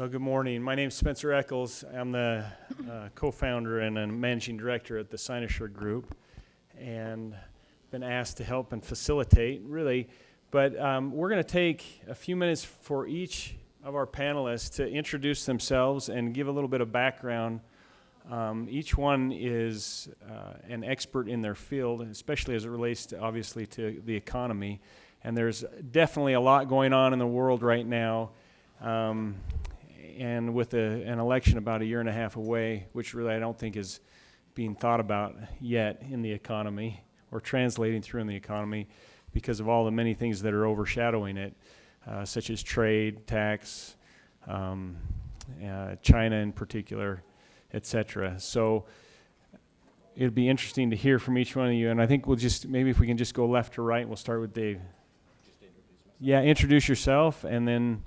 Well, good morning. My name is Spencer Eccles. I'm the co-founder and a managing director at the Cynosure Group, and been asked to help and facilitate, really. But we're going to take a few minutes for each of our panelists to introduce themselves and give a little bit of background. Each one is an expert in their field, especially as it relates to, obviously, to the economy. And there's definitely a lot going on in the world right now. And with an election about a year and a half away, which really I don't think is being thought about yet in the economy or translating through in the economy because of all the many things that are overshadowing it, such as trade, tax, China in particular, etc. So it'd be interesting to hear from each one of you, and I think we'll just, maybe if we can just go left to right, we'll start with Dave. Yeah, introduce yourself, and then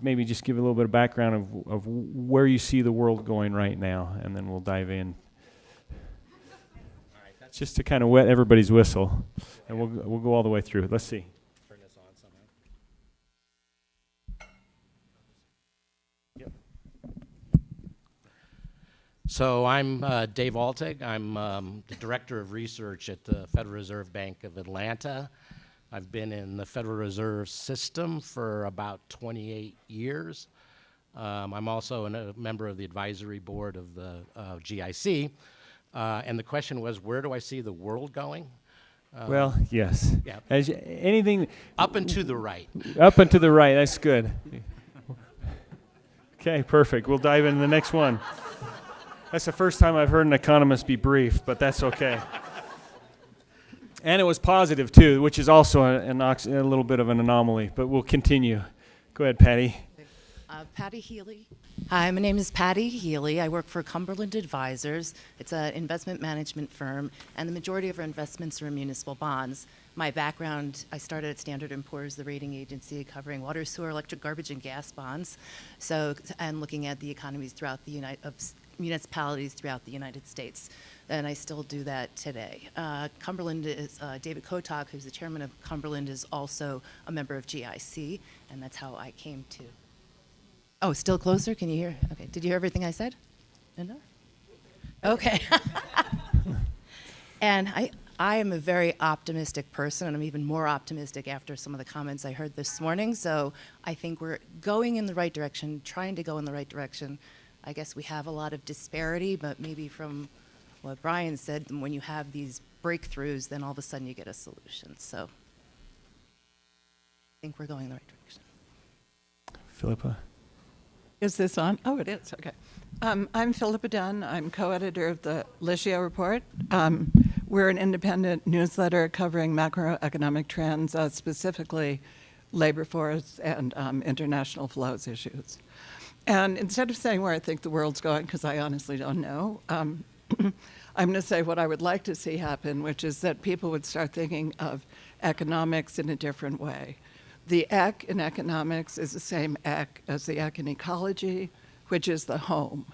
maybe just give a little bit of background of where you see the world going right now, and then we'll dive in. All right, that's just to kind of wet everybody's whistle, and we'll go all the way through. Let's see. Turn this on somehow. Yep. So I'm Dave Altig. I'm the Director of Research at the Federal Reserve Bank of Atlanta. I've been in the Federal Reserve system for about 28 years. I'm also a member of the advisory board of the GIC. And the question was, where do I see the world going? Well, yes. Yeah. Anything Up and to the right. up and to the right, that's good. Okay, perfect. We'll dive into the next one. That's the first time I've heard an economist be brief, but that's okay. And it was positive, too, which is also a little bit of an anomaly, but we'll continue. Go ahead, Patty. Patty Healy. Hi, my name is Patty Healy. I work for Cumberland Advisors. It's an investment management firm, and the majority of our investments are in municipal bonds. My background, I started at Standard & Poor's, the rating agency covering water, sewer, electric, garbage, and gas bonds. And looking at the economies throughout the municipalities throughout the United States. And I still do that today. Cumberland is, David Kotok, who's the chairman of Cumberland, is also a member of GIC, and that's how I came to. Oh, still closer? Can you hear? Okay, did you hear everything I said? Enough? Okay. And I am a very optimistic person, and I'm even more optimistic after some of the comments I heard this morning. So I think we're going in the right direction, trying to go in the right direction. I guess we have a lot of disparity, but maybe from what Brian said, when you have these breakthroughs, then all of a sudden you get a solution. So I think we're going in the right direction. Philippa. Is this on? Oh, it is. Okay. I'm Philippa Dunn. I'm co-editor of the Licio Report. We're an independent newsletter covering macroeconomic trends, specifically labor force and international flows issues. And instead of saying where I think the world's going, because I honestly don't know, I'm going to say what I would like to see happen, which is that people would start thinking of economics in a different way. The ec in economics is the same ec as the ec in ecology, which is the home.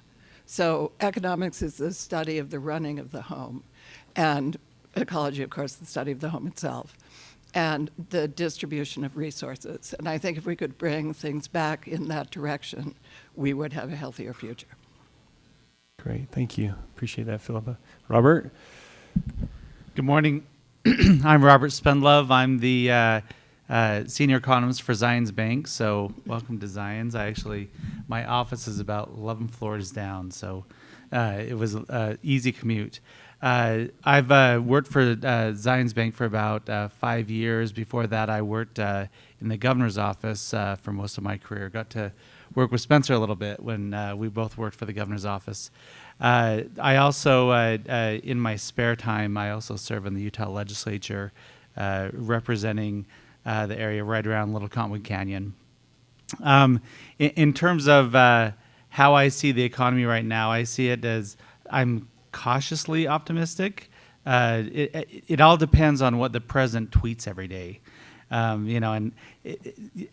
So economics is the study of the running of the home, and ecology, of course, the study of the home itself, and the distribution of resources. And I think if we could bring things back in that direction, we would have a healthier future. Great, thank you. Appreciate that, Philippa. Robert? Good morning. I'm Robert Spendlove. I'm the senior economist for Zions Bank, so welcome to Zions. My office is about 11 floors down, so it was an easy commute. I've worked for Zions Bank for about 5 years. Before that, I worked in the governor's office for most of my career. Got to work with Spencer a little bit when we both worked for the governor's office. I also, in my spare time, I also serve in the Utah legislature, representing the area right around Little Cottonwood Canyon. In terms of how I see the economy right now, I see it as I'm cautiously optimistic. It all depends on what the president tweets every day, and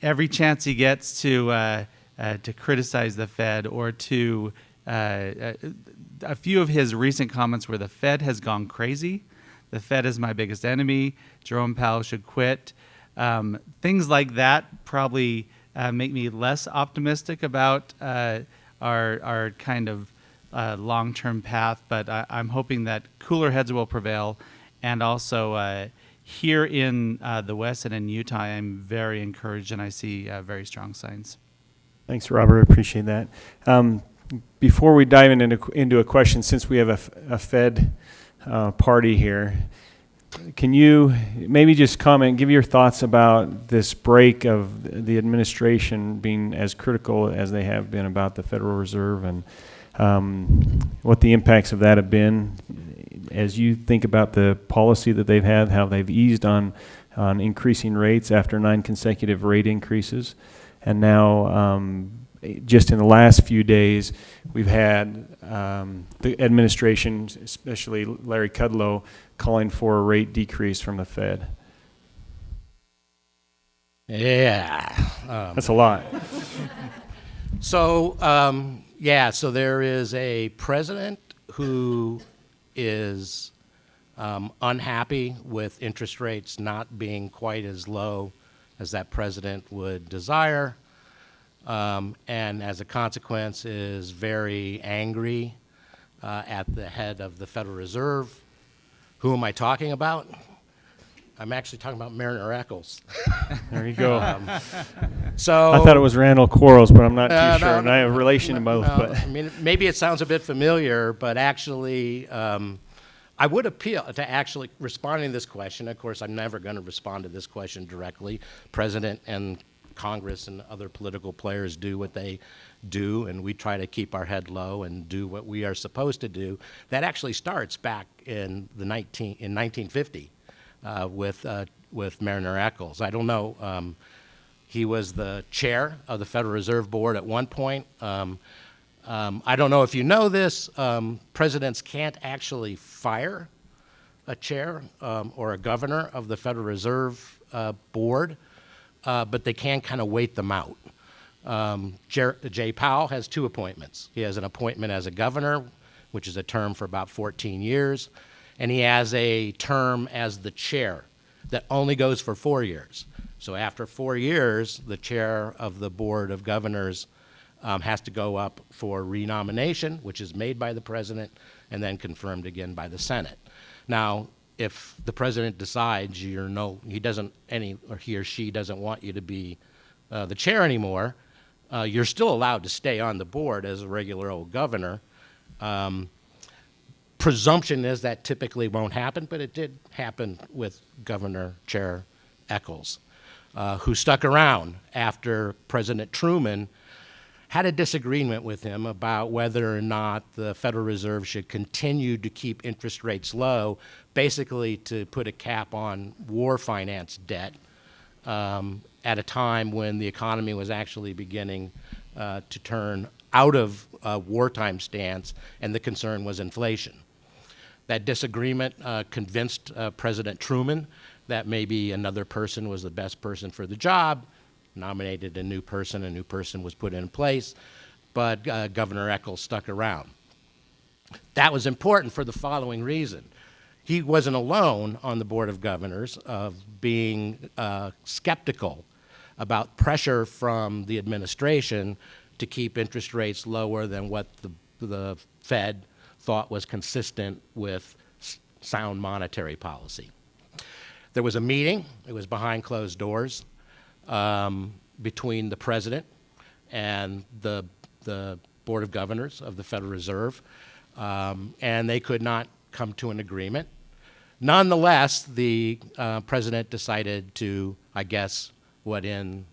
every chance he gets to criticize the Fed or to a few of his recent comments where the Fed has gone crazy. The Fed is my biggest enemy. Jerome Powell should quit. Things like that probably make me less optimistic about our kind of long-term path, but I'm hoping that cooler heads will prevail. And also here in the West and in Utah, I'm very encouraged, and I see very strong signs. Thanks, Robert. I appreciate that. Before we dive into a question, since we have a Fed party here, can you maybe just comment, give your thoughts about this break of the administration being as critical as they have been about the Federal Reserve, and what the impacts of that have been as you think about the policy that they've had, how they've eased on increasing rates after 9 consecutive rate increases. And now, just in the last few days, we've had the administration, especially Larry Kudlow, calling for a rate decrease from the Fed. Yeah. That's a lot. So there is a president who is unhappy with interest rates not being quite as low as that president would desire, and as a consequence is very angry at the head of the Federal Reserve. Who am I talking about? I'm actually talking about Mariner Eccles. There you go. So I thought it was Randall Quarles, but I'm not too sure. no, And I have a relation to both. But I mean, maybe it sounds a bit familiar, but actually, I would appeal to actually responding to this question. Of course, I'm never going to respond to this question directly. President and Congress and other political players do what they do, and we try to keep our head low and do what we are supposed to do. That actually starts back in 1950 with Mariner Eccles. I don't know. He was the chair of the Federal Reserve Board at one point. I don't know if you know this. Presidents can't actually fire a chair or a governor of the Federal Reserve Board, but they can kind of wait them out. Jay Powell has 2 appointments. He has an appointment as a governor, which is a term for about 14 years, and he has a term as the chair that only goes for 4 years. So after 4 years, the chair of the Board of Governors has to go up for renomination, which is made by the president and then confirmed again by the Senate. Now, if the president decides he or she doesn't want you to be the chair anymore, you're still allowed to stay on the board as a regular old governor. Presumption is that typically won't happen, but it did happen with Governor Chair Eccles, who stuck around after President Truman had a disagreement with him about whether or not the Federal Reserve should continue to keep interest rates low, basically to put a cap on war finance debt at a time when the economy was actually beginning to turn out of a wartime stance, and the concern was inflation. That disagreement convinced President Truman that maybe another person was the best person for the job, nominated a new person was put in place, but Governor Eccles stuck around. That was important for the following reason. He wasn't alone on the Board of Governors of being skeptical about pressure from the administration to keep interest rates lower than what the Fed thought was consistent with sound monetary policy. There was a meeting, it was behind closed doors, between the president and the Board of Governors of the Federal Reserve, and they could not come to an agreement. Nonetheless, the president decided to, I guess, what in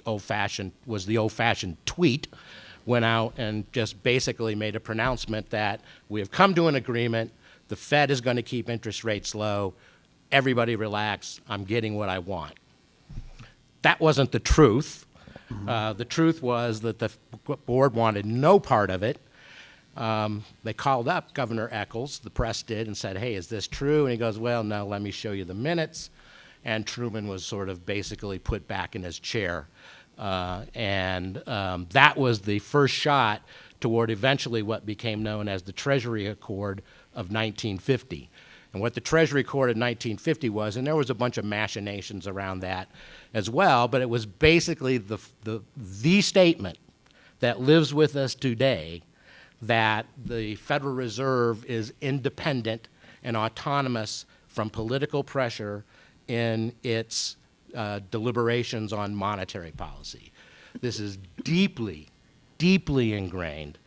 was the old-fashioned tweet, went out and just basically made a pronouncement that we have come to an agreement, the Fed is going to keep interest rates low, everybody relax, I'm getting what I want. That wasn't the truth. The truth was that the board wanted no part of it. They called up Governor Eccles, the press did, and said, hey, is this true? And he goes, well, no, let me show you the minutes. And Truman was sort of basically put back in his chair. That was the first shot toward eventually what became known as the Treasury Accord of 1950. And what the Treasury Court in 1950 was, and there was a bunch of machinations around that as well, but it was basically the statement that lives with us today, that the Federal Reserve is independent and autonomous from political pressure in its deliberations on monetary policy. This is deeply, deeply ingrained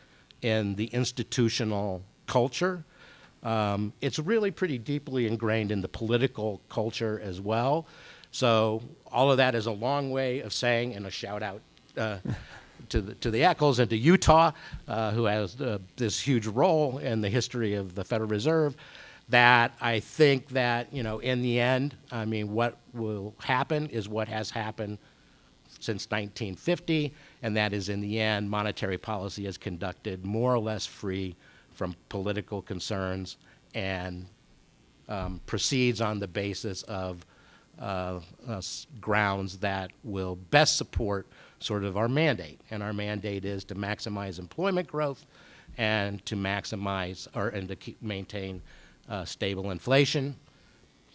in the institutional culture. It's really pretty deeply ingrained in the political culture as well. So all of that is a long way of saying, and a shout out to the Eccles and to Utah, who has this huge role in the history of the Federal Reserve, that I think that, in the end, I mean, what will happen is what has happened since 1950, and that is, in the end, monetary policy is conducted more or less free from political concerns and proceeds on the basis of grounds that will best support sort of our mandate. And our mandate is to maximize employment growth and to maximize and to maintain stable inflation.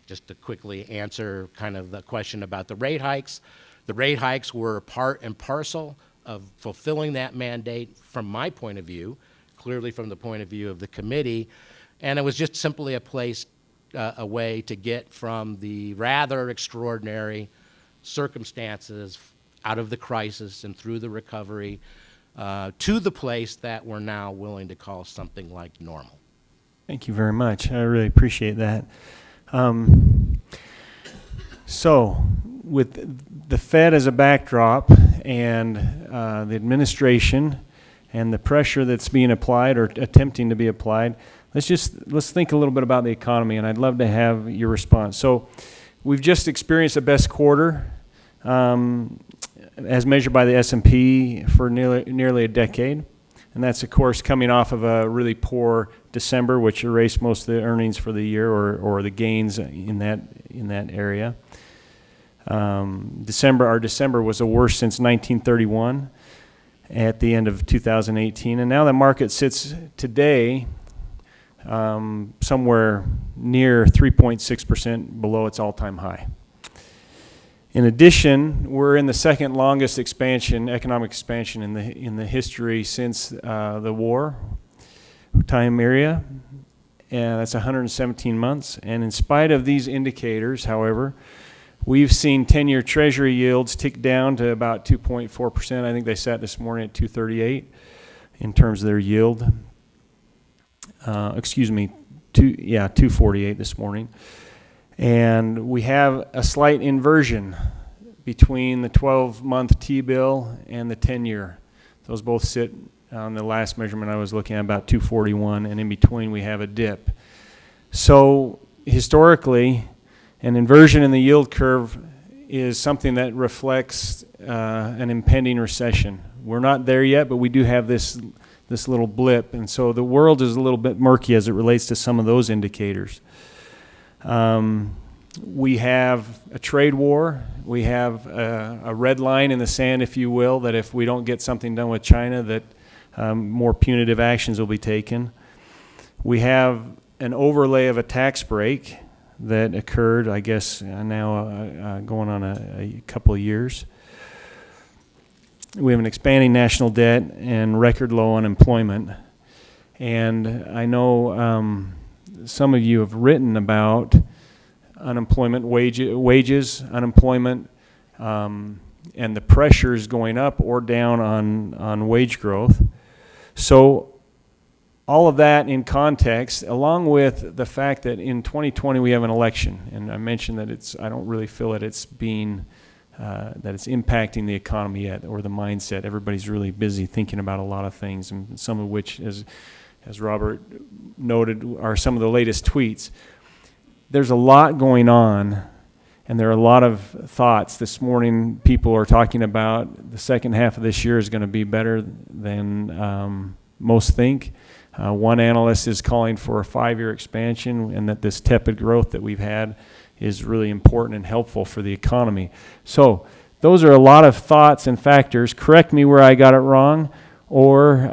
Just to quickly answer kind of the question about the rate hikes. The rate hikes were part and parcel of fulfilling that mandate from my point of view, clearly from the point of view of the committee, and it was just simply a way to get from the rather extraordinary circumstances out of the crisis and through the recovery to the place that we're now willing to call something like normal. Thank you very much. I really appreciate that. So, with the Fed as a backdrop and the administration and the pressure that's being applied or attempting to be applied, let's think a little bit about the economy, and I'd love to have your response. So, we've just experienced the best quarter as measured by the S&P for nearly a decade. And that's, of course, coming off of a really poor December, which erased most of the earnings for the year or the gains in that area. Our December was the worst since 1931 at the end of 2018. And now the market sits today somewhere near 3.6% below its all-time high. In addition, we're in the second longest economic expansion in the history since the war time area, and that's 117 months. And in spite of these indicators, however, we've seen 10-year Treasury yields tick down to about 2.4%. I think they sat this morning at 238 in terms of their yield. 248 this morning. And we have a slight inversion between the 12-month T-bill and the 10-year. Those both sit on the last measurement I was looking at about 241, and in between we have a dip. So historically, an inversion in the yield curve is something that reflects an impending recession. We're not there yet, but we do have this little blip, and so the world is a little bit murky as it relates to some of those indicators. We have a trade war. We have a red line in the sand, if you will, that if we don't get something done with China, that more punitive actions will be taken. We have an overlay of a tax break that occurred, I guess, now going on a couple of years. We have an expanding national debt and record low unemployment. And I know some of you have written about unemployment, wages, unemployment, and the pressures going up or down on wage growth. So all of that in context, along with the fact that in 2020 we have an election, and I mentioned that I don't really feel that it's being, that it's impacting the economy yet or the mindset. Everybody's really busy thinking about a lot of things, and some of which, as Robert noted, are some of the latest tweets. There's a lot going on, and there are a lot of thoughts. This morning, people are talking about the second half of this year is going to be better than most think. One analyst is calling for a 5-year expansion, and that this tepid growth that we've had is really important and helpful for the economy. So those are a lot of thoughts and factors. Correct me where I got it wrong. or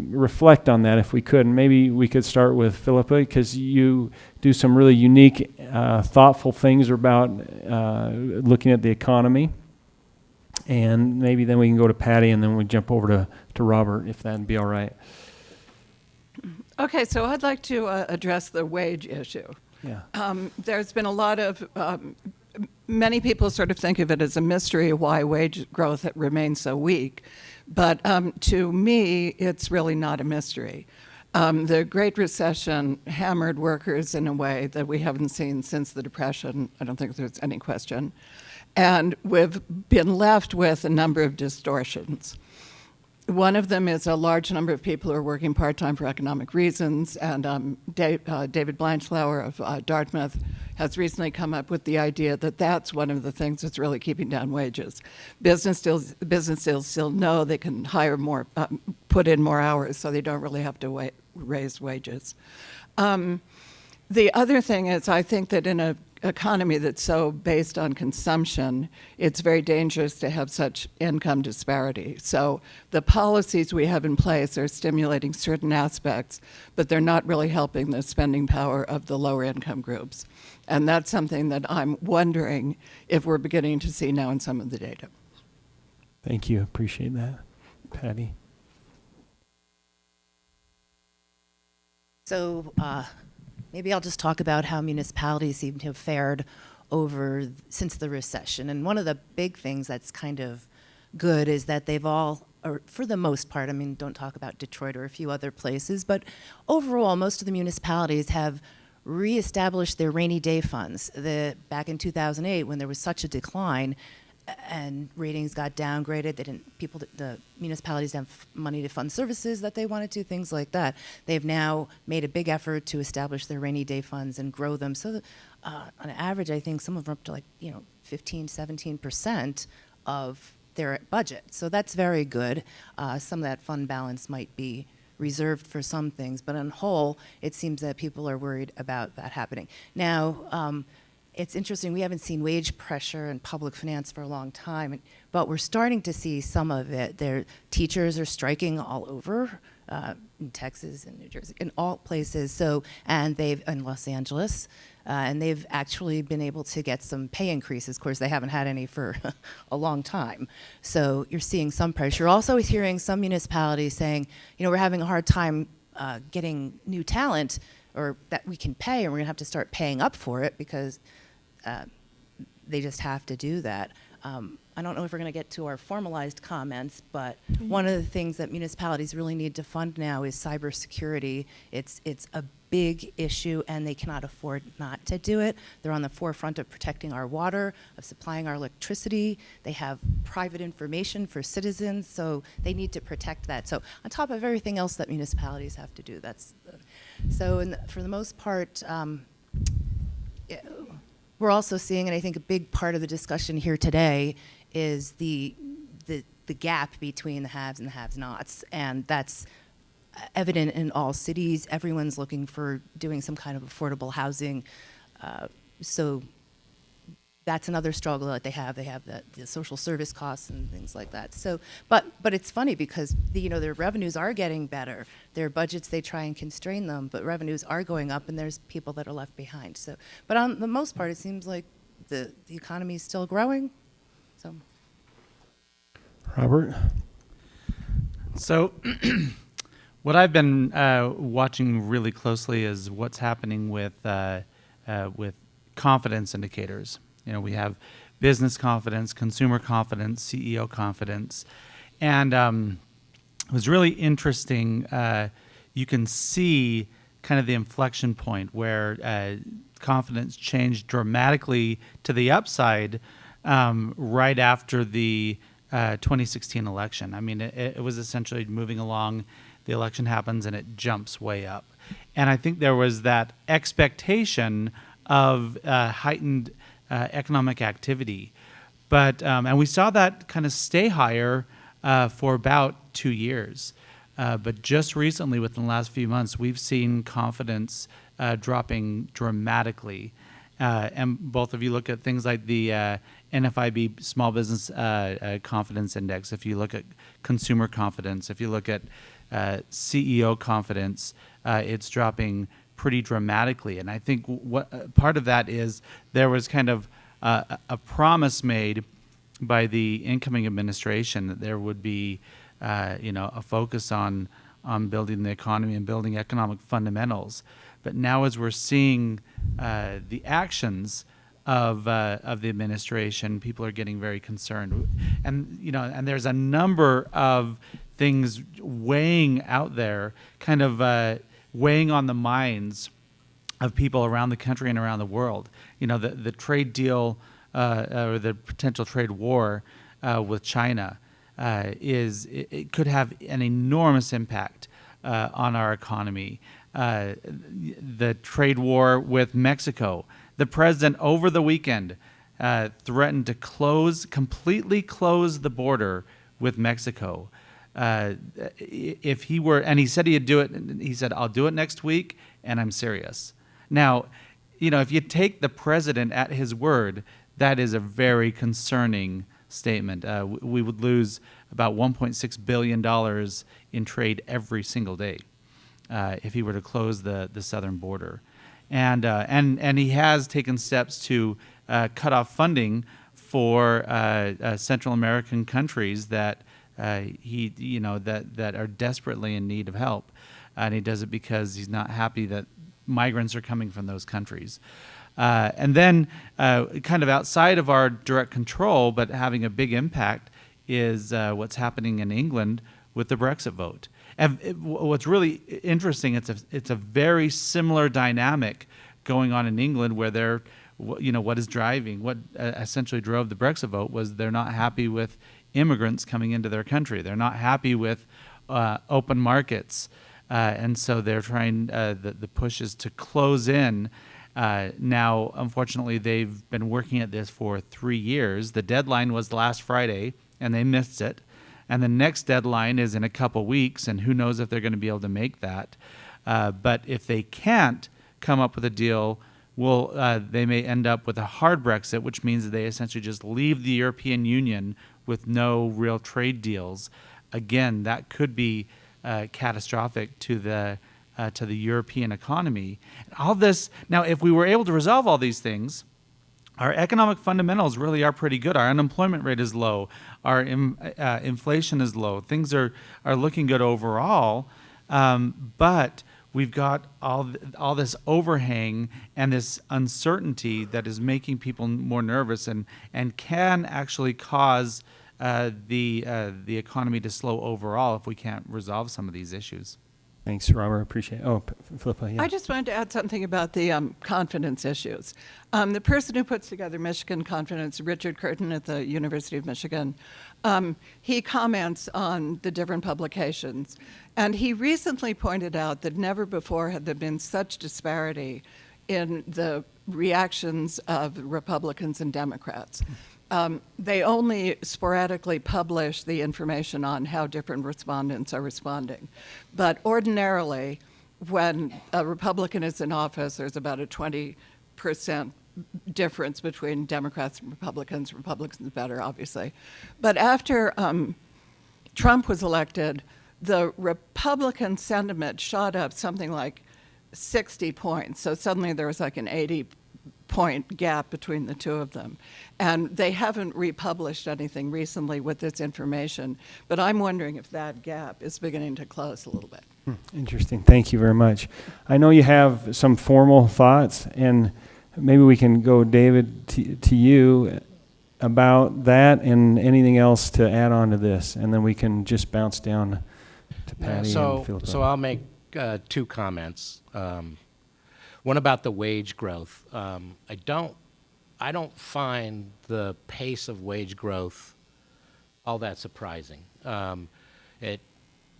reflect on that if we could. And maybe we could start with Philippa, because you do some really unique, thoughtful things about looking at the economy. And maybe then we can go to Patty, and then we jump over to Robert, if that'd be all right. Okay, so I'd like to address the wage issue. Yeah. There's been a lot of, many people sort of think of it as a mystery why wage growth remains so weak. But to me, it's really not a mystery. The Great Recession hammered workers in a way that we haven't seen since the Depression. I don't think there's any question. And we've been left with a number of distortions. One of them is a large number of people who are working part-time for economic reasons, and David Blanchflower of Dartmouth has recently come up with the idea that that's one of the things that's really keeping down wages. Businesses still know they can hire more, put in more hours, so they don't really have to raise wages. The other thing is, I think that in an economy that's so based on consumption, it's very dangerous to have such income disparity. So the policies we have in place are stimulating certain aspects, but they're not really helping the spending power of the lower income groups. And that's something that I'm wondering if we're beginning to see now in some of the data. Thank you. Appreciate that. Patty? So maybe I'll just talk about how municipalities seem to have fared since the recession. And one of the big things that's kind of good is that they've all, or for the most part, I mean, don't talk about Detroit or a few other places, but overall, most of the municipalities have reestablished their rainy day funds. Back in 2008, when there was such a decline and ratings got downgraded, the municipalities didn't have money to fund services that they wanted to, things like that. They've now made a big effort to establish their rainy day funds and grow them. So on average, I think some of them are up to 15, 17% of their budget. So that's very good. Some of that fund balance might be reserved for some things, but on whole, it seems that people are worried about that happening. Now, it's interesting, we haven't seen wage pressure in public finance for a long time, but we're starting to see some of it. Teachers are striking all over, in Texas and New Jersey, in all places, and in Los Angeles, and they've actually been able to get some pay increases. Of course, they haven't had any for a long time. So you're seeing some pressure. You're also hearing some municipalities saying, we're having a hard time getting new talent, or that we can pay, and we're gonna have to start paying up for it because they just have to do that. I don't know if we're going to get to our formalized comments, but one of the things that municipalities really need to fund now is cybersecurity. It's a big issue, and they cannot afford not to do it. They're on the forefront of protecting our water, of supplying our electricity. They have private information for citizens, so they need to protect that. So on top of everything else that municipalities have to do, for the most part, we're also seeing, and I think a big part of the discussion here today is the gap between the haves and the have-nots, and that's evident in all cities. Everyone's looking for doing some kind of affordable housing, so that's another struggle that they have. They have the social service costs and things like that. So, but it's funny because their revenues are getting better. Their budgets, they try and constrain them, but revenues are going up, and there's people that are left behind. So, but on the most part, it seems like the economy is still growing. So, Robert? So what I've been watching really closely is what's happening with confidence indicators. We have business confidence, consumer confidence, CEO confidence. And it was really interesting. You can see kind of the inflection point where confidence changed dramatically to the upside right after the 2016 election. I mean, it was essentially moving along. The election happens and it jumps way up. And I think there was that expectation of heightened economic activity. But and we saw that kind of stay higher for about 2 years. But just recently, within the last few months, we've seen confidence dropping dramatically. and both of you look at things like the NFIB Small Business Confidence Index, if you look at consumer confidence, if you look at CEO confidence, it's dropping pretty dramatically. And I think what part of that is there was kind of a promise made by the incoming administration that there would be, a focus on building the economy and building economic fundamentals. But now, as we're seeing the actions of the administration, people are getting very concerned, and there's a number of things weighing out there, kind of weighing on the minds of people around the country and around the world. The trade deal or the potential trade war with China it could have an enormous impact on our economy. The trade war with Mexico. The president over the weekend threatened to completely close the border with Mexico. If he were, and he said he'd do it, he said, "I'll do it next week, and I'm serious." Now, if you take the president at his word, that is a very concerning statement. We would lose about $1.6 billion in trade every single day if he were to close the southern border. And he has taken steps to cut off funding for Central American countries that that are desperately in need of help, and he does it because he's not happy that migrants are coming from those countries. And then, kind of outside of our direct control, but having a big impact, is what's happening in England with the Brexit vote. And what's really interesting, it's a very similar dynamic going on in England, where what is driving, what essentially drove the Brexit vote was they're not happy with immigrants coming into their country. They're not happy with open markets. And so they're trying, the push is to close in. Now, unfortunately, they've been working at this for 3 years. The deadline was last Friday, and they missed it. And the next deadline is in a couple weeks, and who knows if they're going to be able to make that. But if they can't come up with a deal, they may end up with a hard Brexit, which means that they essentially just leave the European Union with no real trade deals. Again, that could be catastrophic to the European economy. All this, now, if we were able to resolve all these things, our economic fundamentals really are pretty good. Our unemployment rate is low. Our inflation is low. Things are looking good overall. But we've got all this overhang and this uncertainty that is making people more nervous and can actually cause the economy to slow overall if we can't resolve some of these issues. Thanks, Robert. Appreciate it. Oh, Philippa, yeah. I just wanted to add something about the confidence issues. The person who puts together Michigan Confidence, Richard Curtin at the University of Michigan, he comments on the different publications. And he recently pointed out that never before had there been such disparity in the reactions of Republicans and Democrats. They only sporadically publish the information on how different respondents are responding. But ordinarily, when a Republican is in office, there's about a 20% difference between Democrats and Republicans. Republicans better, obviously. But after Trump was elected, the Republican sentiment shot up something like 60 points. So suddenly there was like an 80-point gap between the two of them. And they haven't republished anything recently with this information, but I'm wondering if that gap is beginning to close a little bit. Interesting. Thank you very much. I know you have some formal thoughts, and maybe we can go, David, to you about that and anything else to add on to this, and then we can just bounce down to Patty and Philippa. So I'll make 2 comments. One about the wage growth. I don't find the pace of wage growth all that surprising. It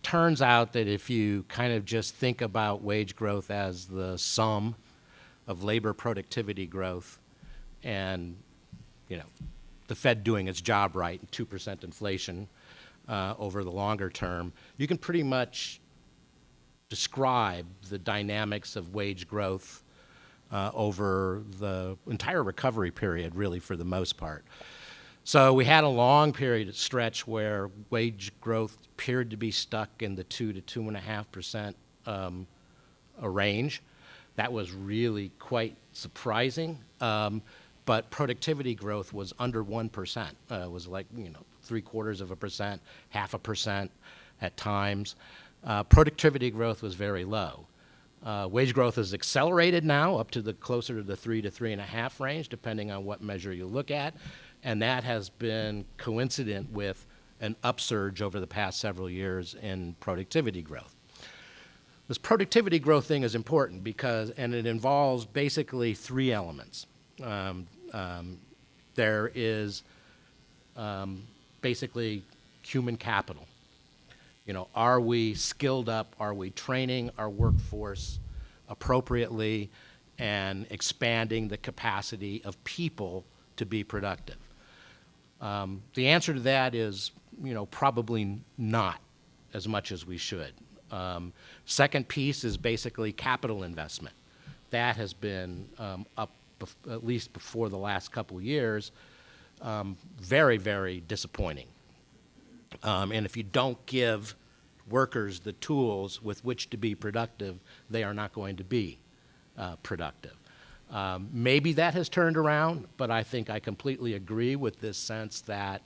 turns out that if you kind of just think about wage growth as the sum of labor productivity growth and, the Fed doing its job right, and 2% inflation over the longer term, you can pretty much describe the dynamics of wage growth over the entire recovery period, really, for the most part. So we had a long period stretch where wage growth appeared to be stuck in the 2 to 2.5% range. That was really quite surprising. But productivity growth was under 1%. It was like, 0.75%, 0.5% at times. Productivity growth was very low. Wage growth has accelerated now up to closer to the 3 to 3.5 range, depending on what measure you look at. And that has been coincident with an upsurge over the past several years in productivity growth. This productivity growth thing is important and it involves basically three elements. There is basically human capital. Are we skilled up? Are we training our workforce appropriately and expanding the capacity of people to be productive? The answer to that is, probably not as much as we should. Second piece is basically capital investment. That has been up, at least before the last couple of years, very, very disappointing. And if you don't give workers the tools with which to be productive, they are not going to be productive. Maybe that has turned around, but I think I completely agree with this sense that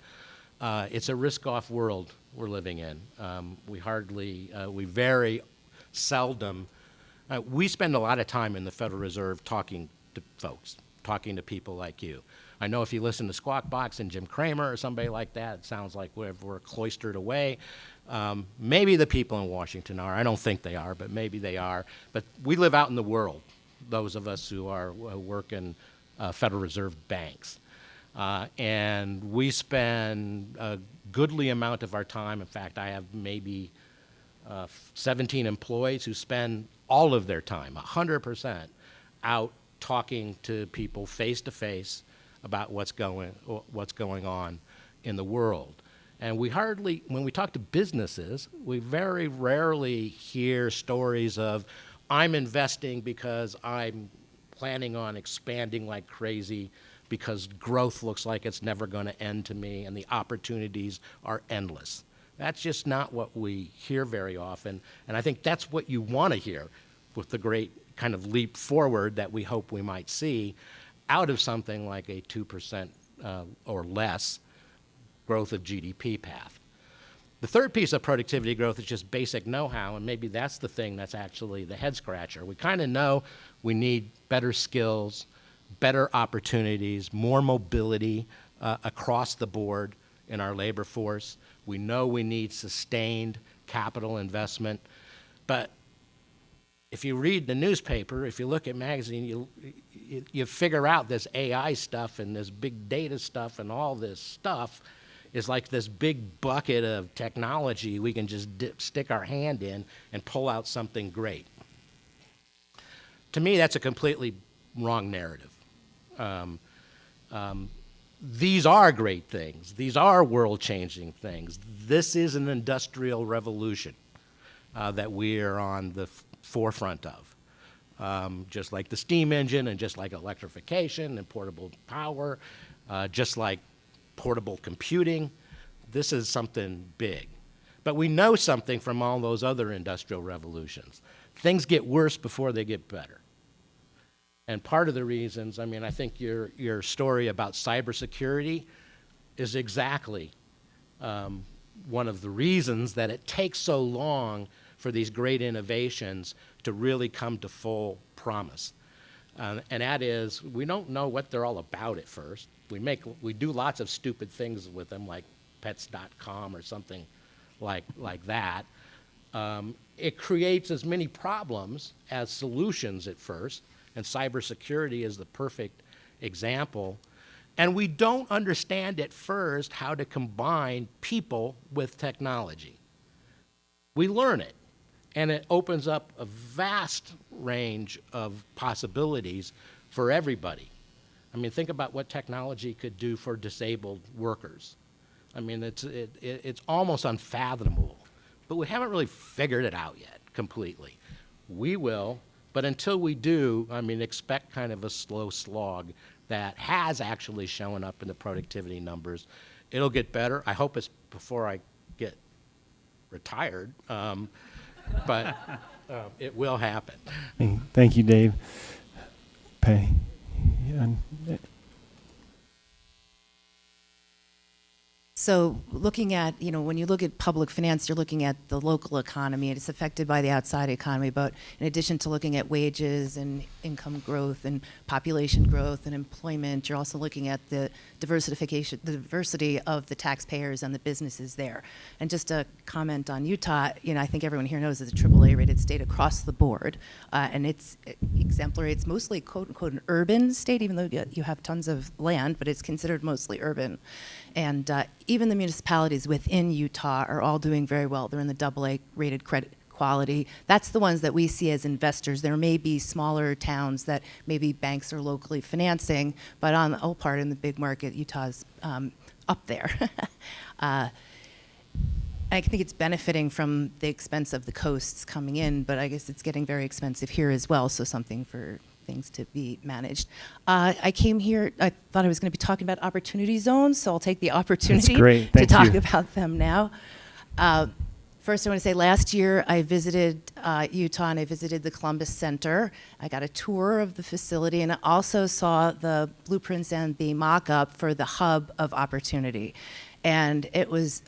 it's a risk-off world we're living in. We very seldom, we spend a lot of time in the Federal Reserve talking to folks, talking to people like you. I know if you listen to Squawk Box and Jim Cramer or somebody like that, it sounds like we're cloistered away. Maybe the people in Washington are. I don't think they are, but maybe they are. But we live out in the world, those of us who work in Federal Reserve banks. And we spend a goodly amount of our time. In fact, I have maybe 17 employees who spend all of their time, 100%, out talking to people face to face about what's going on in the world. And when we talk to businesses, we very rarely hear stories of, I'm investing because I'm planning on expanding like crazy because growth looks like it's never going to end to me and the opportunities are endless. That's just not what we hear very often. And I think that's what you want to hear with the great kind of leap forward that we hope we might see out of something like a 2% or less growth of GDP path. The third piece of productivity growth is just basic know-how, and maybe that's the thing that's actually the head scratcher. We kind of know we need better skills, better opportunities, more mobility across the board in our labor force. We know we need sustained capital investment. But if you read the newspaper, if you look at magazine, you figure out this AI stuff and this big data stuff and all this stuff is like this big bucket of technology we can just stick our hand in and pull out something great. To me, that's a completely wrong narrative. These are great things. These are world-changing things. This is an industrial revolution that we are on the forefront of. Just like the steam engine and just like electrification and portable power, just like portable computing, this is something big. But we know something from all those other industrial revolutions. Things get worse before they get better. And part of the reasons, I think your story about cybersecurity is exactly one of the reasons that it takes so long for these great innovations to really come to full promise. And that is, we don't know what they're all about at first. We do lots of stupid things with them, like pets.com or something like that. It creates as many problems as solutions at first, and cybersecurity is the perfect example. And we don't understand at first how to combine people with technology. We learn it, and it opens up a vast range of possibilities for everybody. Think about what technology could do for disabled workers. It's almost unfathomable, but we haven't really figured it out yet completely. We will But until we do, I mean, expect kind of a slow slog that has actually shown up in the productivity numbers. It'll get better. I hope it's before I get retired, but it will happen. Thank you, Dave. Patty. Yeah, So looking at, when you look at public finance, you're looking at the local economy, and it's affected by the outside economy. But in addition to looking at wages and income growth and population growth and employment, you're also looking at the diversity of the taxpayers and the businesses there. And just a comment on Utah, I think everyone here knows it's a AAA rated state across the board. And it's exemplary. It's mostly quote unquote an urban state, even though you have tons of land, but it's considered mostly urban. And even the municipalities within Utah are all doing very well. They're in the AA rated credit quality. That's the ones that we see as investors. There may be smaller towns that maybe banks are locally financing, but on the whole part in the big market, Utah's up there. I think it's benefiting from the expense of the coasts coming in, but I guess it's getting very expensive here as well, so something for things to be managed. I came here, I thought I was going to be talking about opportunity zones, so I'll take the opportunity great. to Thank talk you. about them now. First, I want to say last year I visited Utah and I visited the Columbus Center. I got a tour of the facility and I also saw the blueprints and the mock-up for the hub of opportunity. And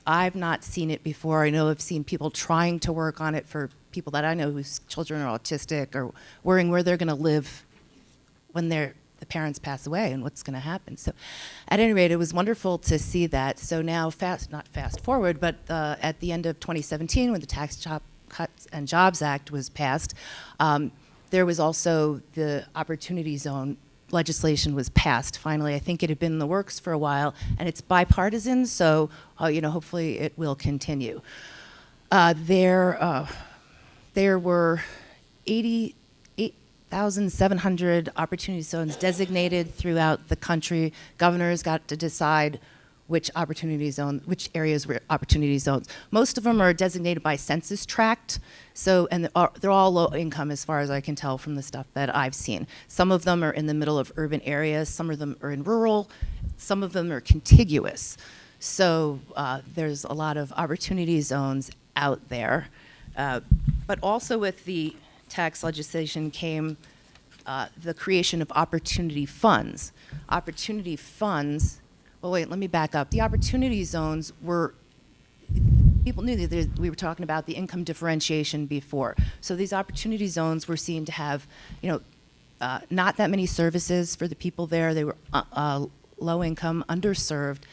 I've not seen it before. I know I've seen people trying to work on it for people that I know whose children are autistic or worrying where they're going to live when the parents pass away and what's going to happen. So at any rate, it was wonderful to see that. So now not fast forward, but at the end of 2017, when the Tax Cuts and Jobs Act was passed, there was also the Opportunity Zone legislation was passed finally. I think it had been in the works for a while, and it's bipartisan, so hopefully it will continue. There were 88,700 opportunity zones designated throughout the country. Governors got to decide which areas were opportunity zones. Most of them are designated by census tract, and they're all low income as far as I can tell from the stuff that I've seen. Some of them are in the middle of urban areas, some of them are in rural, some of them are contiguous. So there's a lot of opportunity zones out there. But also with the tax legislation came the creation of opportunity funds. Opportunity funds, well, wait, let me back up. The opportunity zones people knew that we were talking about the income differentiation before. So these opportunity zones were seen to have, not that many services for the people there. They were low income, underserved,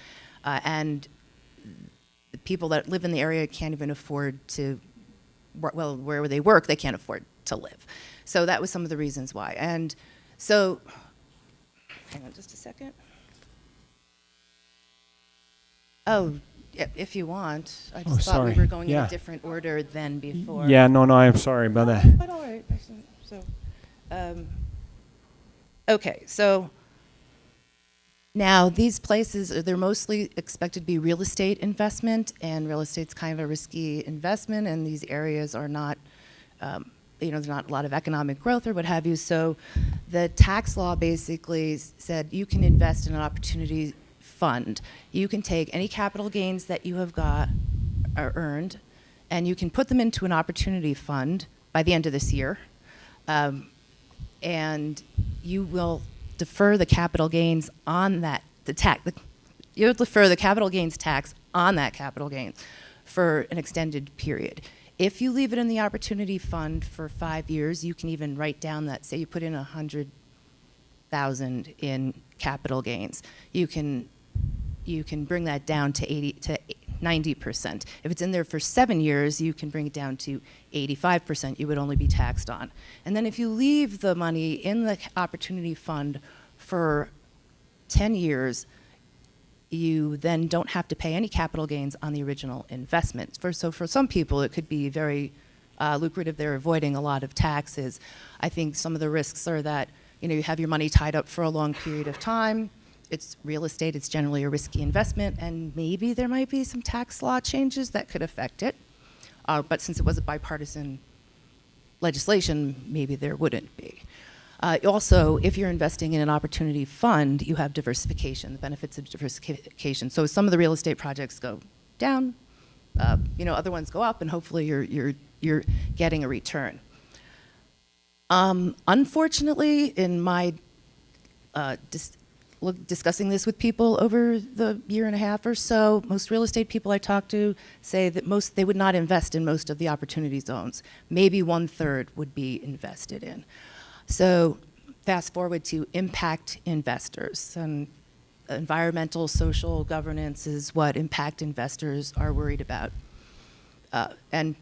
and the people that live in the area can't even afford to, well, where they work, they can't afford to live. So that was some of the reasons why. And so, hang on just a second. Oh, if you want. I just thought sorry. we were going in Yeah. a different order than before. Yeah, no, I'm sorry about that. But all right. So, okay, so now these places, they're mostly expected to be real estate investment, and real estate's kind of a risky investment, and these areas are not, there's not a lot of economic growth or what have you. So the tax law basically said you can invest in an opportunity fund. You can take any capital gains that you have got or earned, and you can put them into an opportunity fund by the end of this year, and you will defer the capital gains on that. You'll defer the capital gains tax on that capital gains for an extended period. If you leave it in the opportunity fund for 5 years, you can even write down that. Say you put in $100,000 in capital gains. You can bring that down to 90%. If it's in there for 7 years, you can bring it down to 85%. You would only be taxed on. And then if you leave the money in the opportunity fund for 10 years, you then don't have to pay any capital gains on the original investment. So for some people, it could be very lucrative. They're avoiding a lot of taxes. I think some of the risks are that you have your money tied up for a long period of time. It's real estate, it's generally a risky investment, and maybe there might be some tax law changes that could affect it. But since it was a bipartisan legislation, maybe there wouldn't be. Also, if you're investing in an opportunity fund, you have diversification, the benefits of diversification. So some of the real estate projects go down, other ones go up, and hopefully you're getting a return. Unfortunately, in my discussing this with people over the year and a half or so, most real estate people I talk to say that they would not invest in most of the opportunity zones. Maybe 1/3 would be invested in. So fast forward to impact investors. And environmental, social governance is what impact investors are worried about. And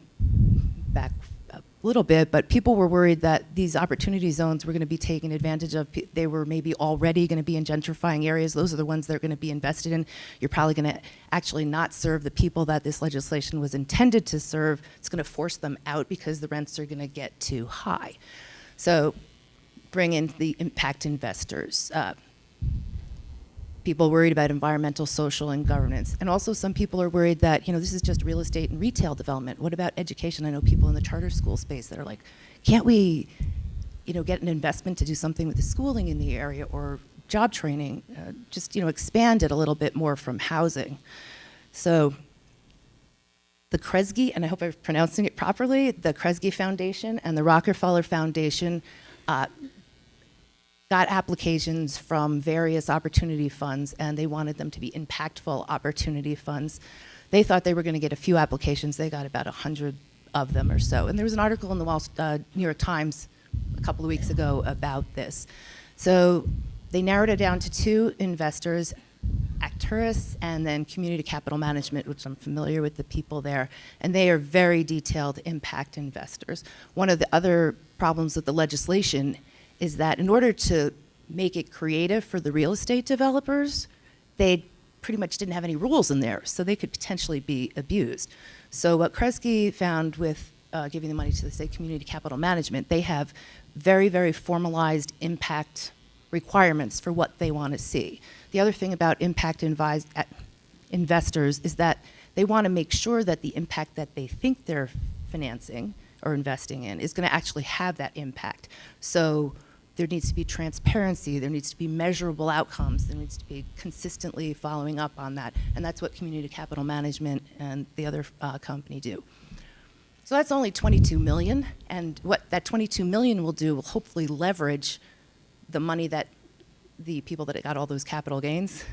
back a little bit, but people were worried that these opportunity zones were going to be taken advantage of. They were maybe already going to be in gentrifying areas. Those are the ones they're going to be invested in. You're probably going to actually not serve the people that this legislation was intended to serve. It's going to force them out because the rents are going to get too high. So bring in the impact investors. People worried about environmental, social, and governance. And also some people are worried that, this is just real estate and retail development. What about education? I know people in the charter school space that are like, can't we, get an investment to do something with the schooling in the area or job training? Just, expand it a little bit more from housing. So the Kresge, and I hope I'm pronouncing it properly, the Kresge Foundation and the Rockefeller Foundation got applications from various opportunity funds, and they wanted them to be impactful opportunity funds. They thought they were going to get a few applications. They got about 100 of them or so. And there was an article in the New York Times a couple of weeks ago about this. So they narrowed it down to 2 investors, Acturus and then Community Capital Management, which I'm familiar with the people there, and they are very detailed impact investors. One of the other problems with the legislation is that in order to make it creative for the real estate developers, they pretty much didn't have any rules in there, so they could potentially be abused. So what Kresge found with giving the money to the state community capital management, they have very, very formalized impact requirements for what they want to see. The other thing about impact investors is that they want to make sure that the impact that they think they're financing or investing in is going to actually have that impact. So there needs to be transparency, there needs to be measurable outcomes, there needs to be consistently following up on that, and that's what Community Capital Management and the other company do. So that's only 22 million, and what that 22 million will do will hopefully leverage the money that the people that got all those capital gains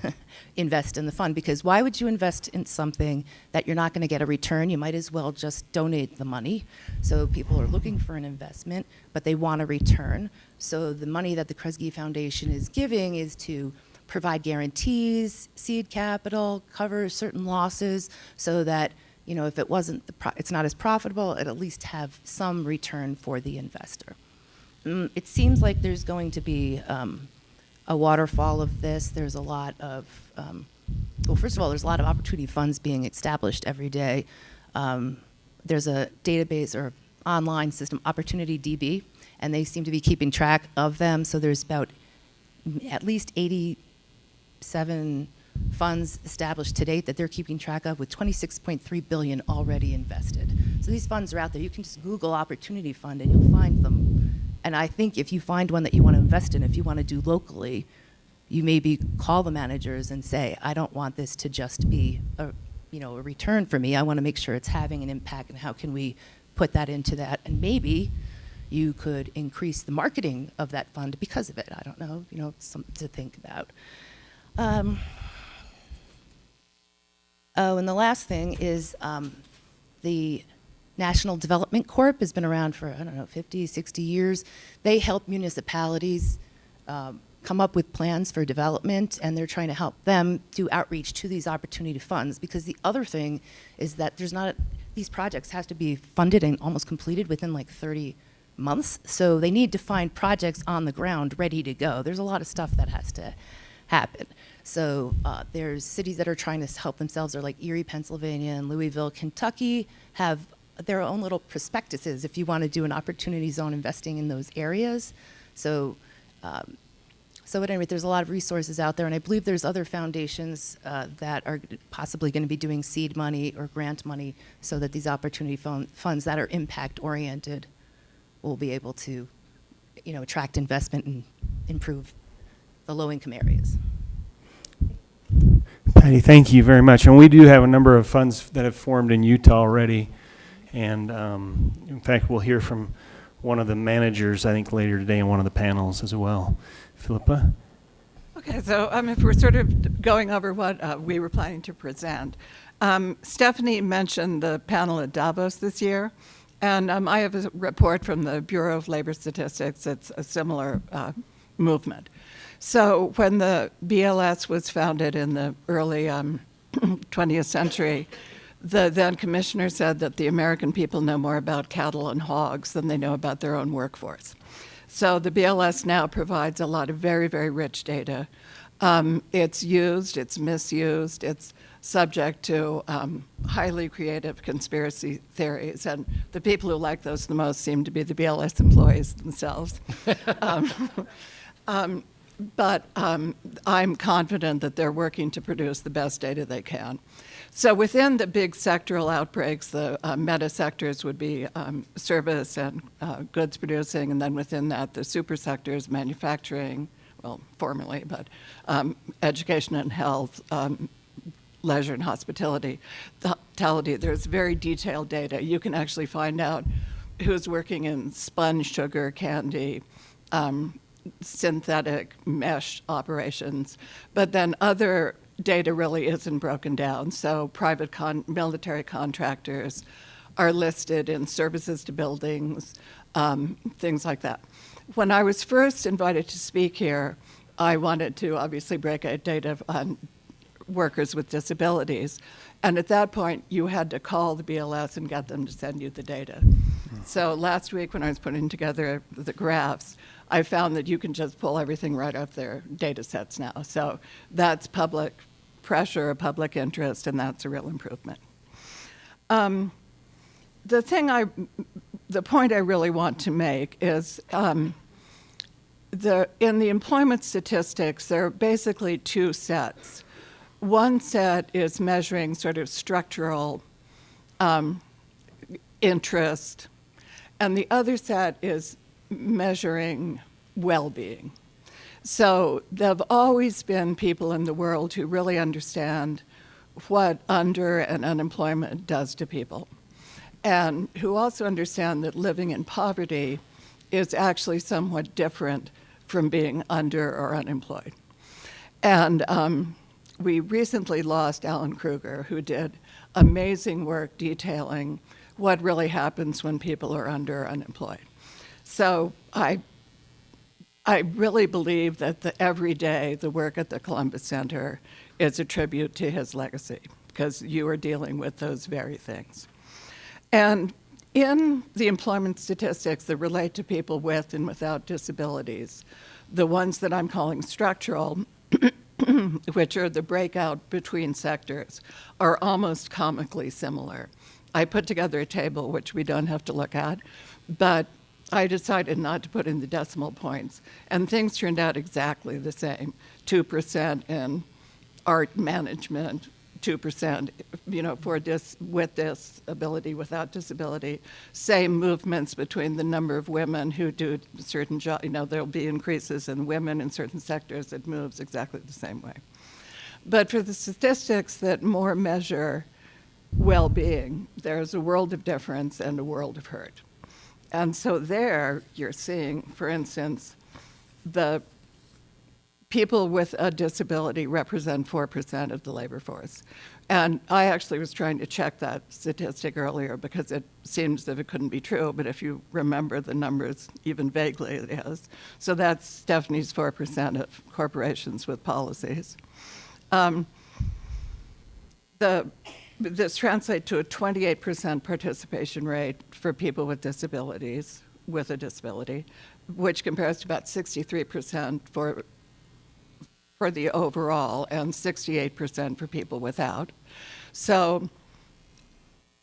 invest in the fund. Because why would you invest in something that you're not going to get a return? You might as well just donate the money. So people are looking for an investment, but they want a return. So the money that the Kresge Foundation is giving is to provide guarantees, seed capital, cover certain losses, so that if it wasn't it's not as profitable, it at least have some return for the investor. It seems like there's going to be a waterfall of this. There's a lot of, first of all, there's a lot of opportunity funds being established every day. There's a database or online system, Opportunity DB, and they seem to be keeping track of them. So there's about at least 87 funds established to date that they're keeping track of, with 26.3 billion already invested. So these funds are out there. You can just Google Opportunity Fund and you'll find them. And I think if you find one that you want to invest in, if you want to do locally, you maybe call the managers and say, I don't want this to just be a return for me. I want to make sure it's having an impact, and how can we put that into that? And maybe you could increase the marketing of that fund because of it. I don't know, something to think about. And the last thing is the National Development Corp has been around for, 50, 60 years. They help municipalities come up with plans for development, and they're trying to help them do outreach to these opportunity funds. Because the other thing is that these projects have to be funded and almost completed within like 30 months. So they need to find projects on the ground ready to go. There's a lot of stuff that has to happen. So there's cities that are trying to help themselves, or like Erie, Pennsylvania, and Louisville, Kentucky, have their own little prospectuses if you want to do an opportunity zone investing in those areas. So, at any rate, there's a lot of resources out there, and I believe there's other foundations that are possibly going to be doing seed money or grant money, so that these opportunity funds that are impact-oriented we'll be able to, attract investment and improve the low-income areas. Patty, thank you very much. And we do have a number of funds that have formed in Utah already. And in fact, we'll hear from one of the managers, I think, later today in one of the panels as well. Philippa? Okay, so if we're sort of going over what we were planning to present, Stephanie mentioned the panel at Davos this year, and I have a report from the Bureau of Labor Statistics. It's a similar movement. So when the BLS was founded in the early 20th century, the then commissioner said that the American people know more about cattle and hogs than they know about their own workforce. So the BLS now provides a lot of very, very rich data. It's used, it's misused, it's subject to highly creative conspiracy theories, and the people who like those the most seem to be the BLS employees themselves. But I'm confident that they're working to produce the best data they can. So within the big sectoral outbreaks, the meta sectors would be service and goods producing, and then within that, the super sectors, manufacturing, well, formerly, but education and health, leisure and hospitality. There's very detailed data. You can actually find out who's working in sponge sugar, candy, synthetic mesh operations, but then other data really isn't broken down. So private military contractors are listed in services to buildings, things like that. When I was first invited to speak here, I wanted to obviously break out data on workers with disabilities. And at that point, you had to call the BLS and get them to send you the data. So last week when I was putting together the graphs, I found that you can just pull everything right off their data sets now. So that's public pressure, public interest, and that's a real improvement. The point I really want to make is in the employment statistics, there are basically two sets. One set is measuring sort of structural interest, and the other set is measuring well-being. So there have always been people in the world who really understand what under and unemployment does to people, and who also understand that living in poverty is actually somewhat different from being under or unemployed. And we recently lost Alan Kruger, who did amazing work detailing what really happens when people are under or unemployed. So I really believe that every day the work at the Columbus Center is a tribute to his legacy, because you are dealing with those very things. And in the employment statistics that relate to people with and without disabilities, the ones that I'm calling structural, which are the breakout between sectors, are almost comically similar. I put together a table, which we don't have to look at, but I decided not to put in the decimal points, and things turned out exactly the same. 2% in art management, 2%, with disability, without disability. Same movements between the number of women who do certain jobs. There'll be increases in women in certain sectors. It moves exactly the same way. But for the statistics that more measure well-being, there's a world of difference and a world of hurt. And so there you're seeing, for instance, the people with a disability represent 4% of the labor force. And I actually was trying to check that statistic earlier because it seems that it couldn't be true, but if you remember the numbers even vaguely, it is. So that's Stephanie's 4% of corporations with policies. This translates to a 28% participation rate for people with disabilities, with a disability, which compares to about 63% for the overall and 68% for people without. So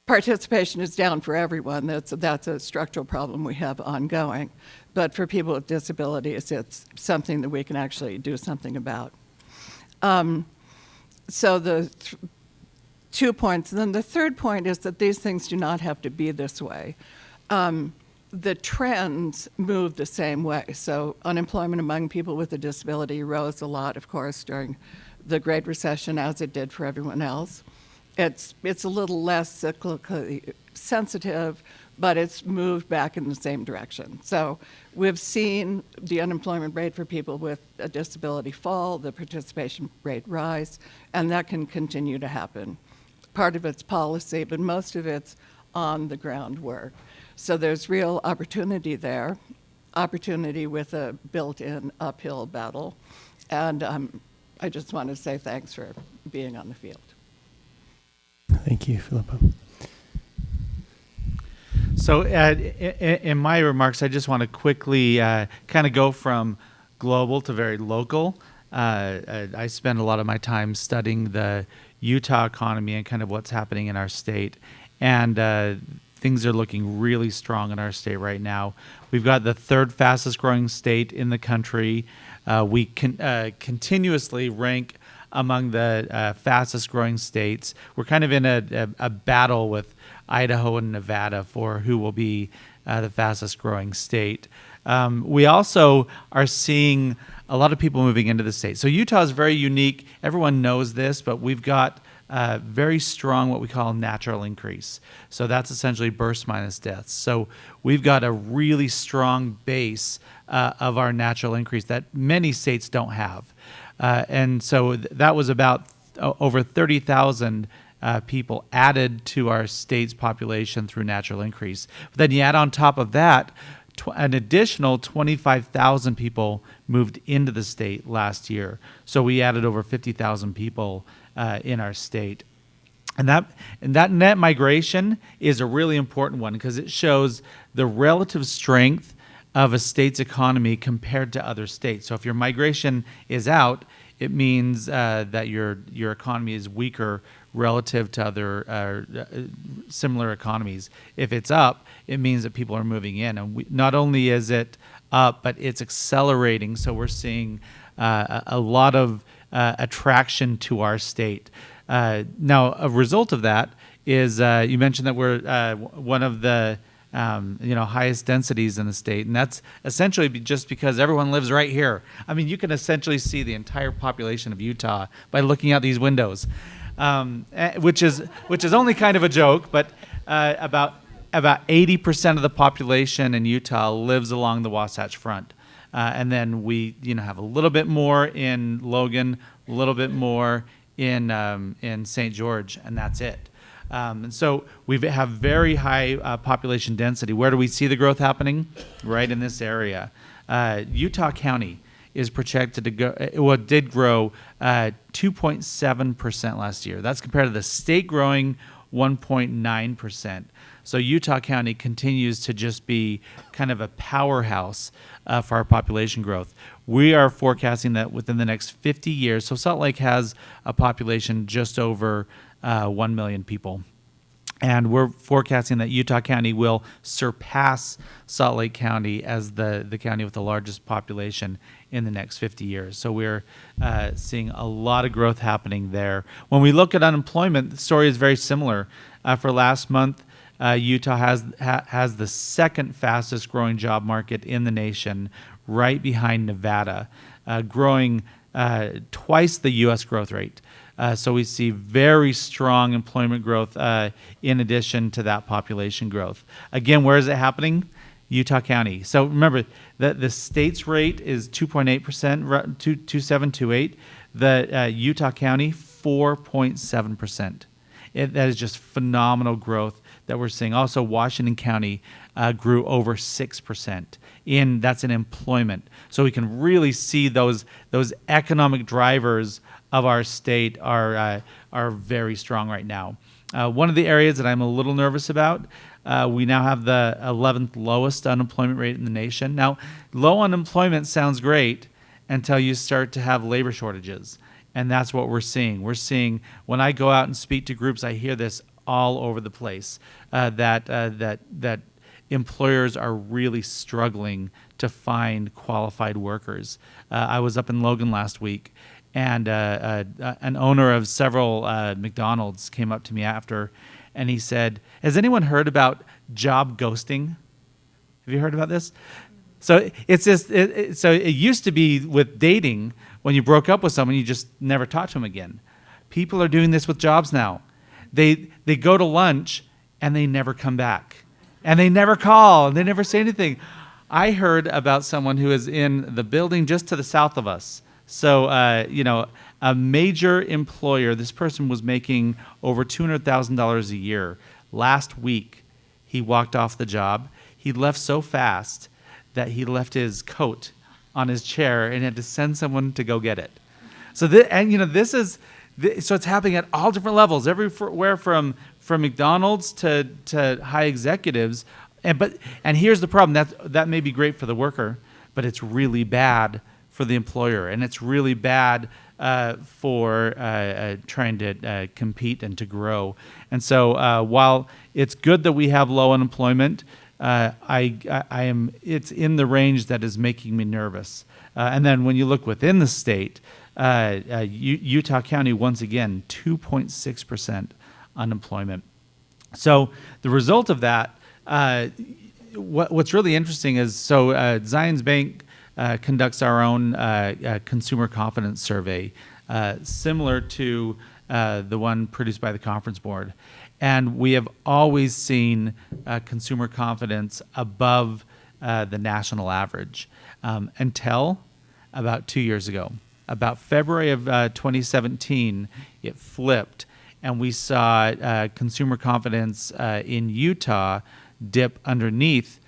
participation is down for everyone. That's a structural problem we have ongoing. But for people with disabilities, it's something that we can actually do something about. So the 2 points. And then the third point is that these things do not have to be this way. the trends move the same way. So unemployment among people with a disability rose a lot, of course, during the Great Recession, as it did for everyone else. It's a little less cyclically sensitive, but it's moved back in the same direction. So we've seen the unemployment rate for people with a disability fall, the participation rate rise, and that can continue to happen. Part of it's policy, but most of it's on the ground work. So there's real opportunity there, opportunity with a built-in uphill battle. And I just want to say thanks for being on the field. Thank you, Philippa. So in my remarks, I just want to quickly kind of go from global to very local. I spend a lot of my time studying the Utah economy and kind of what's happening in our state. And things are looking really strong in our state right now. We've got the third fastest growing state in the country. We continuously rank among the fastest growing states. We're kind of in a battle with Idaho and Nevada for who will be the fastest growing state. We also are seeing a lot of people moving into the state. So Utah is very unique. Everyone knows this, but we've got very strong what we call natural increase. So that's essentially births minus deaths. So we've got a really strong base of our natural increase that many states don't have. And so that was about over 30,000 people added to our state's population through natural increase. But then you add on top of that, an additional 25,000 people moved into the state last year. So we added over 50,000 people in our state. And that net migration is a really important one because it shows the relative strength of a state's economy compared to other states. So if your migration is out, it means that your economy is weaker relative to other similar economies. If it's up, it means that people are moving in. And not only is it up, but it's accelerating. So we're seeing a lot of attraction to our state. Now, a result of that is you mentioned that we're one of the highest densities in the state, and that's essentially just because everyone lives right here. I mean, you can essentially see the entire population of Utah by looking out these windows, which is only kind of a joke, but about 80% of the population in Utah lives along the Wasatch Front. And then we, have a little bit more in Logan, a little bit more in St. George, and that's it. And so we have very high population density. Where do we see the growth happening? Right in this area. Utah County is projected to go, did grow 2.7% last year. That's compared to the state growing 1.9%. So Utah County continues to just be kind of a powerhouse for our population growth. We are forecasting that within the next 50 years, so Salt Lake has a population just over 1 million people. And we're forecasting that Utah County will surpass Salt Lake County as the county with the largest population in the next 50 years. So we're seeing a lot of growth happening there. When we look at unemployment, the story is very similar. For last month, Utah has the second fastest growing job market in the nation, right behind Nevada, growing twice the U.S. growth rate. So we see very strong employment growth in addition to that population growth. Again, where is it happening? Utah County. So remember, the state's rate is 2.8%, 2.728. The Utah County, 4.7%. That is just phenomenal growth that we're seeing. Also, Washington County grew over 6%. That's in employment. So we can really see those economic drivers of our state are very strong right now. One of the areas that I'm a little nervous about, we now have the 11th lowest unemployment rate in the nation. Now, low unemployment sounds great until you start to have labor shortages. And that's what we're seeing. We're seeing, when I go out and speak to groups, I hear this all over the place, that employers are really struggling to find qualified workers. I was up in Logan last week, and an owner of several McDonald's came up to me after, and he said, "Has anyone heard about job ghosting?" Have you heard about this? So it's just, so it used to be with dating, when you broke up with someone, you just never talked to them again. People are doing this with jobs now. They go to lunch and they never come back. And they never call, and they never say anything. I heard about someone who is in the building just to the south of us. So, a major employer, this person was making over $200,000 a year. Last week, he walked off the job. He left so fast that he left his coat on his chair and had to send someone to go get it. So, so it's happening at all different levels, everywhere from McDonald's to high executives. And here's the problem: that may be great for the worker, but it's really bad for the employer, and it's really bad for trying to compete and to grow. And so, while it's good that we have low unemployment, it's in the range that is making me nervous. And then when you look within the state, Utah County, once again, 2.6% unemployment. So the result of that, what's really interesting is, Zions Bank conducts our own consumer confidence survey, similar to the one produced by the Conference Board. And we have always seen consumer confidence above the national average until about 2 years ago. About February of 2017, it flipped, and we saw consumer confidence in Utah dip underneath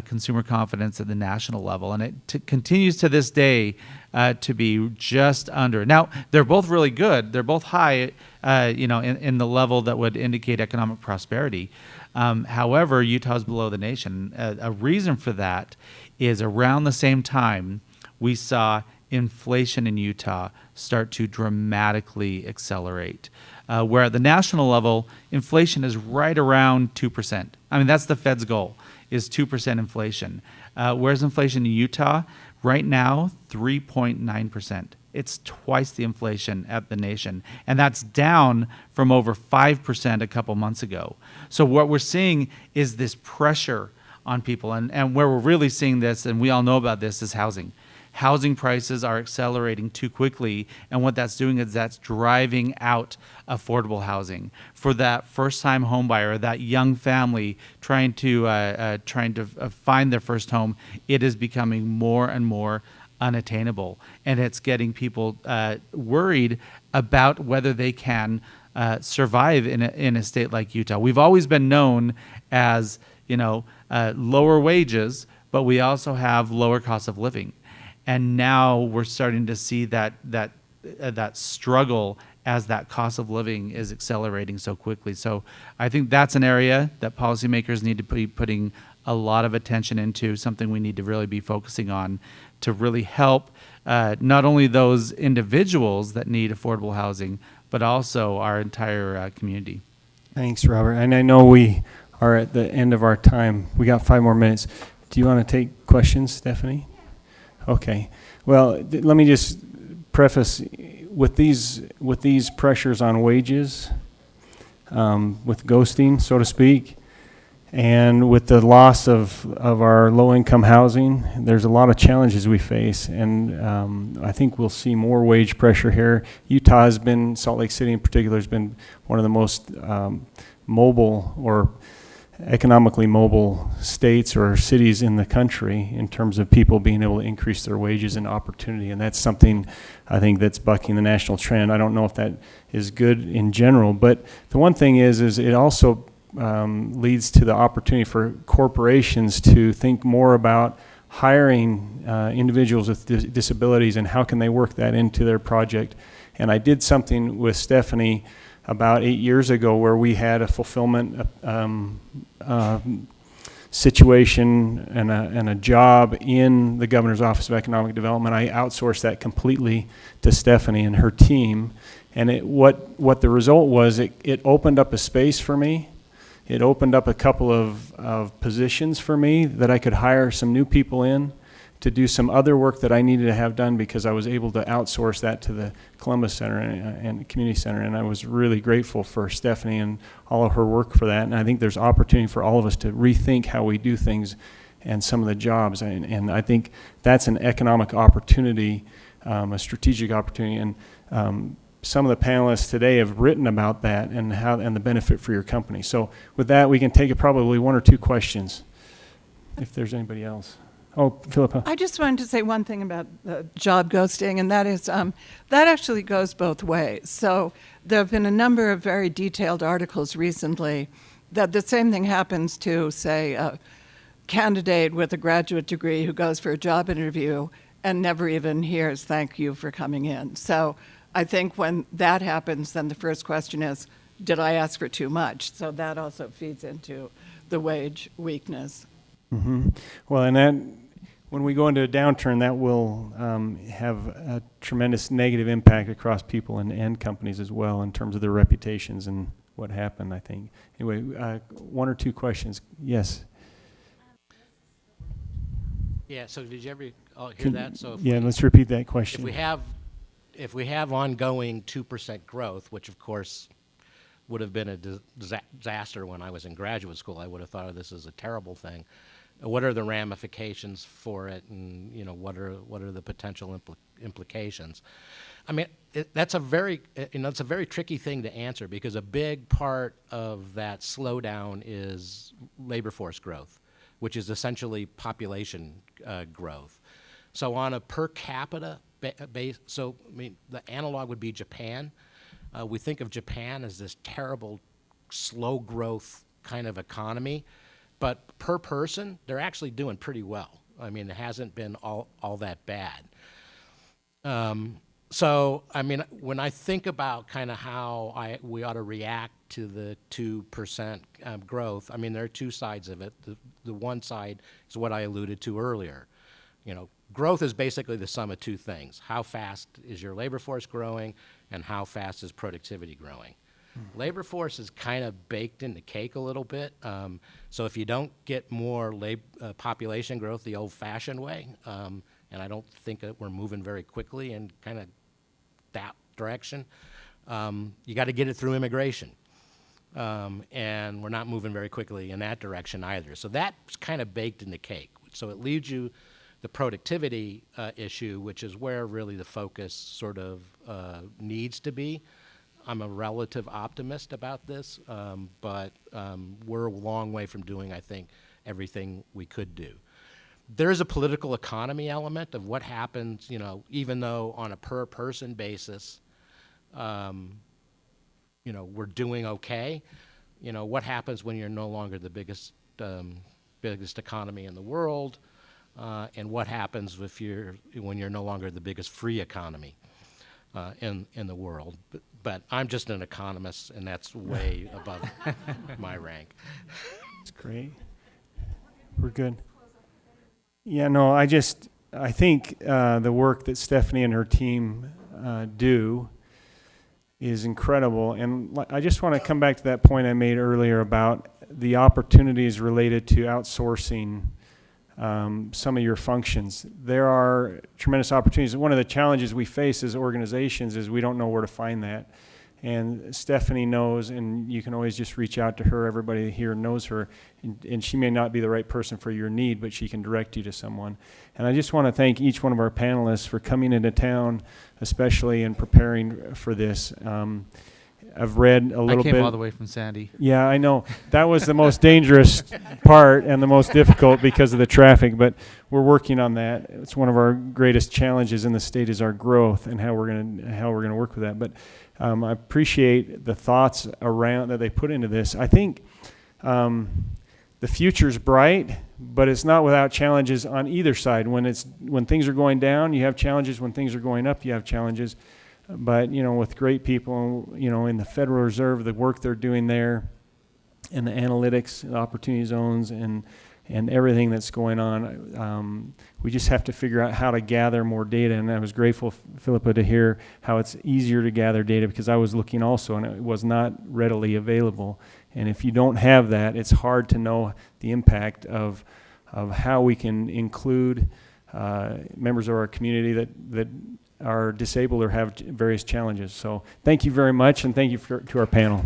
consumer confidence at the national level. And it continues to this day to be just under. Now, they're both really good. They're both high, in the level that would indicate economic prosperity. However, Utah's below the nation. A reason for that is around the same time, we saw inflation in Utah start to dramatically accelerate. Where at the national level, inflation is right around 2%. I mean, that's the Fed's goal, is 2% inflation. Whereas inflation in Utah, right now, 3.9%. It's twice the inflation at the nation. And that's down from over 5% a couple months ago. So what we're seeing is this pressure on people. And where we're really seeing this, and we all know about this, is housing. Housing prices are accelerating too quickly, and what that's doing is that's driving out affordable housing for that first-time home buyer, that young family trying to find their first home. It is becoming more and more unattainable, and it's getting people worried about whether they can survive in a state like Utah. We've always been known as lower wages, but we also have lower cost of living. And now we're starting to see that struggle as that cost of living is accelerating so quickly. So I think that's an area that policymakers need to be putting a lot of attention into, something we need to really be focusing on to really help not only those individuals that need affordable housing, but also our entire community. Thanks, Robert. And I know we are at the end of our time. We got 5 more minutes. Do you want to take questions, Stephanie? Okay. Well, let me just preface with these pressures on wages, with ghosting, so to speak, and with the loss of our low-income housing. There's a lot of challenges we face, and I think we'll see more wage pressure here. Utah has been, Salt Lake City in particular, has been one of the most mobile or economically mobile states or cities in the country in terms of people being able to increase their wages and opportunity, and that's something I think that's bucking the national trend. I don't know if that is good in general, but the one thing is it also leads to the opportunity for corporations to think more about hiring individuals with disabilities and how can they work that into their project. And I did something with Stephanie about 8 years ago where we had a fulfillment situation and a job in the Governor's Office of Economic Development. I outsourced that completely to Stephanie and her team. And what the result was, it opened up a space for me. It opened up a couple of positions for me that I could hire some new people in to do some other work that I needed to have done because I was able to outsource that to the Columbus Center and Community Center. And I was really grateful for Stephanie and all of her work for that. And I think there's opportunity for all of us to rethink how we do things and some of the jobs. And I think that's an economic opportunity, a strategic opportunity. And some of the panelists today have written about that and the benefit for your company. So with that, we can take probably one or two questions, if there's anybody else. Oh, Philippa. I just wanted to say one thing about the job ghosting, and that is that actually goes both ways. So there have been a number of very detailed articles recently that the same thing happens to, say, a candidate with a graduate degree who goes for a job interview and never even hears "thank you for coming in." So I think when that happens, then the first question is, did I ask for too much? So that also feeds into the wage weakness. Mm-hmm. Well, and that, when we go into a downturn, that will have a tremendous negative impact across people and companies as well in terms of their reputations and what happened, I think. Anyway, one or two questions. Yes. Yeah, so did you ever hear that? So Let's repeat that question. if we have ongoing 2% growth, which of course would have been a disaster when I was in graduate school, I would have thought of this as a terrible thing. What are the ramifications for it, and what are the potential implications? I mean, that's a very it's a very tricky thing to answer, because a big part of that slowdown is labor force growth, which is essentially population growth. So on a per capita base, so I mean, the analog would be Japan. We think of Japan as this terrible, slow growth kind of economy, but per person, they're actually doing pretty well. I mean, it hasn't been all that bad. So, I mean, when I think about kind of how we ought to react to the 2% growth, I mean, there are two sides of it. The one side is what I alluded to earlier. Growth is basically the sum of two things. How fast is your labor force growing, and how fast is productivity growing? Labor force is kind of baked in the cake a little bit. So if you don't get more population growth the old-fashioned way, and I don't think that we're moving very quickly in kind of that direction, you got to get it through immigration. And we're not moving very quickly in that direction either. So that's kind of baked in the cake. So it leaves you the productivity issue, which is where really the focus sort of needs to be. I'm a relative optimist about this, but we're a long way from doing, I think, everything we could do. There is a political economy element of what happens, even though on a per person basis, we're doing okay. What happens when you're no longer the biggest economy in the world, and what happens when you're no longer the biggest free economy in the world. But I'm just an economist, and that's way above my rank. That's great. We're good. Yeah, no, I think the work that Stephanie and her team do is incredible. And I just want to come back to that point I made earlier about the opportunities related to outsourcing some of your functions. There are tremendous opportunities. One of the challenges we face as organizations is we don't know where to find that. And Stephanie knows, and you can always just reach out to her. Everybody here knows her, and she may not be the right person for your need, but she can direct you to someone. And I just want to thank each one of our panelists for coming into town, especially in preparing for this. I've read a little bit. I came all the way from Sandy. Yeah, I know. That was the most dangerous part and the most difficult because of the traffic, but we're working on that. It's one of our greatest challenges in the state is our growth and how we're going to work with that. But I appreciate the thoughts around that they put into this. I think the future's bright, but it's not without challenges on either side. When things are going down, you have challenges. When things are going up, you have challenges. But, with great people, in the Federal Reserve, the work they're doing there, and the analytics, the opportunity zones, and everything that's going on, we just have to figure out how to gather more data. And I was grateful, Philippa, to hear how it's easier to gather data, because I was looking also, and it was not readily available. And if you don't have that, it's hard to know the impact of how we can include members of our community that are disabled or have various challenges. So thank you very much, and thank you to our panel.